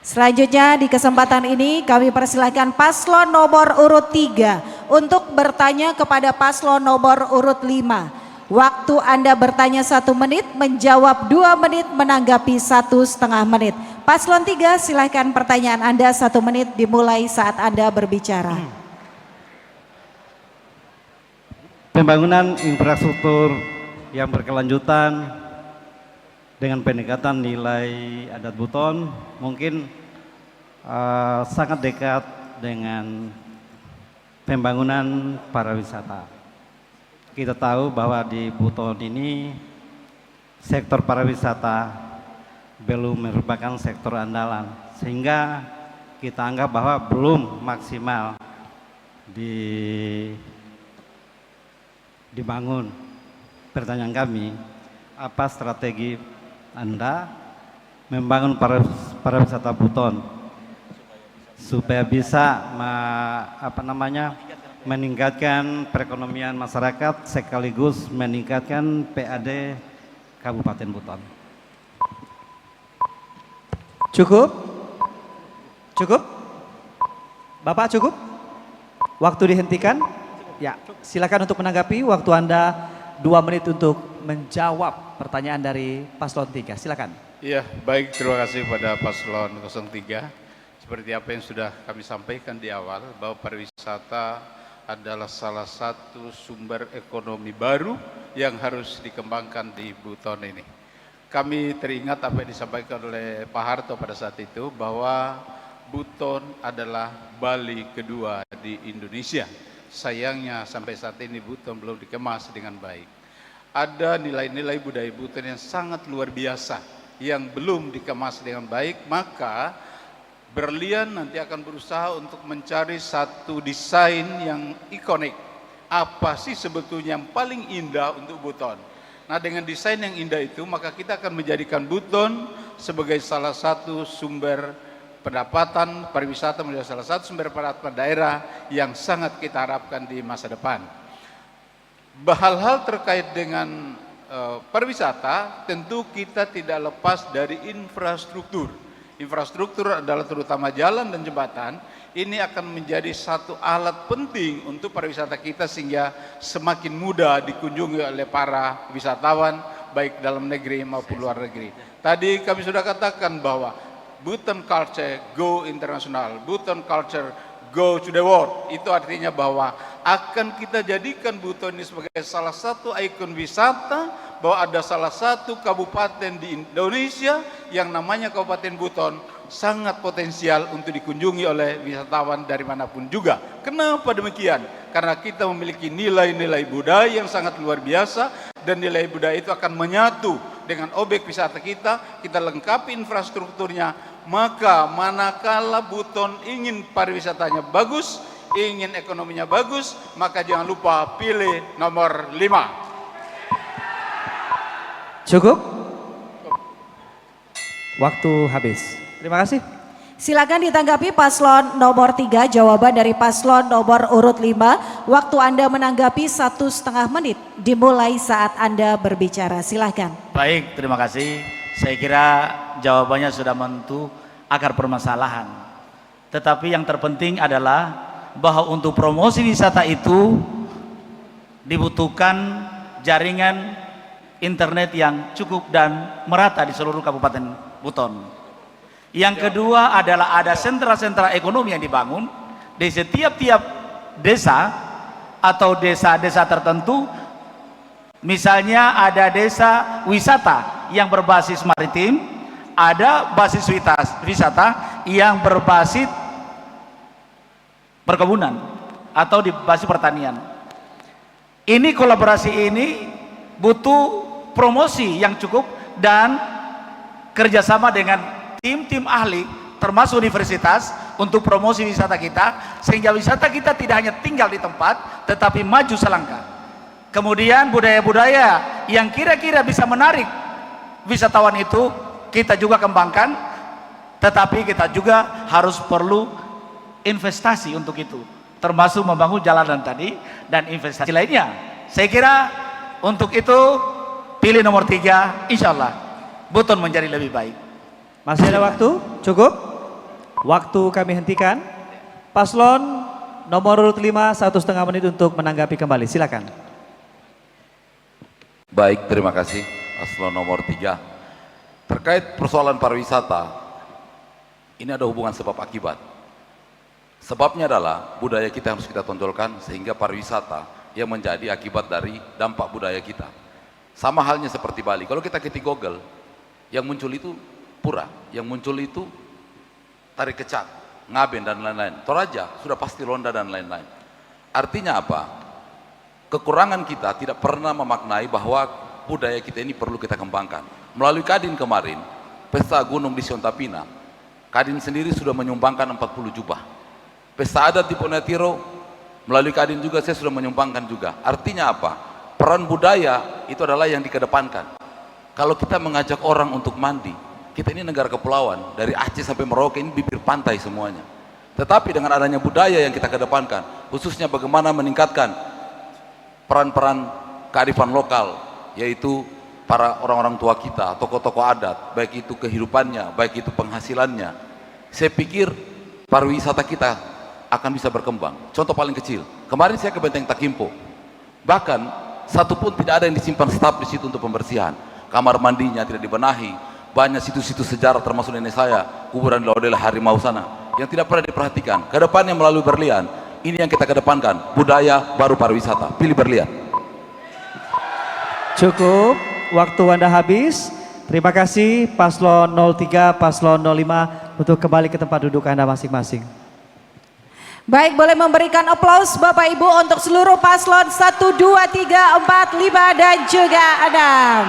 Selanjutnya di kesempatan ini kami persilahkan paslon nomor urut 3 untuk bertanya kepada paslon nomor urut 5. Waktu Anda bertanya 1 menit, menjawab 2 menit, menanggapi 1,5 menit. Paslon 3 silahkan pertanyaan Anda 1 menit dimulai saat Anda berbicara. Pembangunan infrastruktur yang berkelanjutan dengan pendekatan nilai adat Buton mungkin sangat dekat dengan pembangunan pariwisata. Kita tahu bahwa di Buton ini sektor pariwisata belum merupakan sektor andalan, sehingga kita anggap bahwa belum maksimal dibangun. Pertanyaan kami, apa strategi Anda membangun pariwisata Buton supaya bisa meningkatkan perekonomian masyarakat sekaligus meningkatkan PAD Kabupaten Buton? Cukup? Cukup? Bapak cukup? Waktu dihentikan? Ya, silakan untuk menanggapi. Waktu Anda 2 menit untuk menjawab pertanyaan dari paslon 3. Silakan. Iya, baik, terima kasih pada paslon 03. Seperti apa yang sudah kami sampaikan di awal, bahwa pariwisata adalah salah satu sumber ekonomi baru yang harus dikembangkan di Buton ini. Kami teringat apa yang disampaikan oleh Pak Harto pada saat itu, bahwa Buton adalah Bali kedua di Indonesia. Sayangnya sampai saat ini Buton belum dikemas dengan baik. Ada nilai-nilai budaya Buton yang sangat luar biasa yang belum dikemas dengan baik, maka Berlian nanti akan berusaha untuk mencari satu desain yang ikonik. Apa sih sebetulnya yang paling indah untuk Buton? Nah, dengan desain yang indah itu, maka kita akan menjadikan Buton sebagai salah satu sumber pendapatan pariwisata, menjadi salah satu sumber pendapatan daerah yang sangat kita harapkan di masa depan. Hal-hal terkait dengan pariwisata tentu kita tidak lepas dari infrastruktur. Infrastruktur adalah terutama jalan dan jembatan. Ini akan menjadi satu alat penting untuk pariwisata kita sehingga semakin mudah dikunjungi oleh para wisatawan baik dalam negeri maupun luar negeri. Tadi kami sudah katakan bahwa Buton Culture go internasional, Buton Culture go to the world. Itu artinya bahwa akan kita jadikan Buton ini sebagai salah satu ikon wisata, bahwa ada salah satu kabupaten di Indonesia yang namanya Kabupaten Buton sangat potensial untuk dikunjungi oleh wisatawan dari manapun juga. Kenapa demikian? Karena kita memiliki nilai-nilai budaya yang sangat luar biasa, dan nilai budaya itu akan menyatu dengan objek wisata kita lengkapi infrastrukturnya. Maka manakala Buton ingin pariwisatanya bagus, ingin ekonominya bagus, maka jangan lupa pilih nomor 5. Cukup? Waktu habis. Terima kasih. Silakan ditanggapi paslon nomor 3, jawaban dari paslon nomor urut 5. Waktu Anda menanggapi 1,5 menit dimulai saat Anda berbicara. Silakan. Baik, terima kasih. Saya kira jawabannya sudah menentu akar permasalahan. Tetapi yang terpenting adalah bahwa untuk promosi wisata itu dibutuhkan jaringan internet yang cukup dan merata di seluruh Kabupaten Buton. Yang kedua adalah ada sentra-sentra ekonomi yang dibangun di setiap-tiap desa atau desa-desa tertentu. Misalnya ada desa wisata yang berbasis maritim, ada basis wisata yang berbasis perkebunan atau di basis pertanian. Ini kolaborasi ini butuh promosi yang cukup dan kerjasama dengan tim-tim ahli termasuk universitas untuk promosi wisata kita, sehingga wisata kita tidak hanya tinggal di tempat tetapi maju selangkah. Kemudian budaya-budaya yang kira-kira bisa menarik wisatawan itu kita juga kembangkan, tetapi kita juga harus perlu investasi untuk itu, termasuk membangun jalanan tadi dan investasi lainnya. Saya kira untuk itu pilih nomor 3, insya Allah Buton menjadi lebih baik. Masih ada waktu? Cukup? Waktu kami hentikan. Paslon nomor urut 5, 1,5 menit untuk menanggapi kembali. Silakan. Baik, terima kasih. Paslon nomor 3. Terkait persoalan pariwisata, ini ada hubungan sebab akibat. Sebabnya adalah budaya kita harus kita tonjolkan sehingga pariwisata yang menjadi akibat dari dampak budaya kita. Sama halnya seperti Bali. Kalau kita ketik Google, yang muncul itu Pura, yang muncul itu Tarik Kecak, Ngaben dan lain-lain. Toraja sudah pasti Ronda dan lain-lain. Artinya apa? Kekurangan kita tidak pernah memaknai bahwa budaya kita ini perlu kita kembangkan. Melalui Kadin kemarin, Pesta Gunung di Siontapina, Kadin sendiri sudah menyumbangkan 40 jubah. Pesta adat di Pontianak, melalui Kadin juga saya sudah menyumbangkan juga. Artinya apa? Peran budaya itu adalah yang dikedepankan. Kalau kita mengajak orang untuk mandi, kita ini negara kepulauan, dari Aceh sampai Merauke ini bibir pantai semuanya. Tetapi dengan adanya budaya yang kita kedepankan, khususnya bagaimana meningkatkan peran-peran kearifan lokal, yaitu para orang-orang tua kita, tokoh-tokoh adat, baik itu kehidupannya, baik itu penghasilannya. Saya pikir pariwisata kita akan bisa berkembang. Contoh paling kecil, kemarin saya ke Benteng Takimpo, bahkan satu pun tidak ada yang disimpan staf di situ untuk pembersihan. Kamar mandinya tidak dibenahi, banyak situs-situs sejarah termasuk nenek saya, kuburan Laudela Harimau sana, yang tidak pernah diperhatikan. Kedepannya melalui berlian, ini yang kita kedepankan, budaya baru pariwisata. Pilih berlian. Cukup, waktu Anda habis. Terima kasih Paslon 03, Paslon 05 untuk kembali ke tempat duduk Anda masing-masing. Baik, boleh memberikan aplaus Bapak Ibu untuk seluruh paslon 1, 2, 3, 4, 5 dan juga Adam.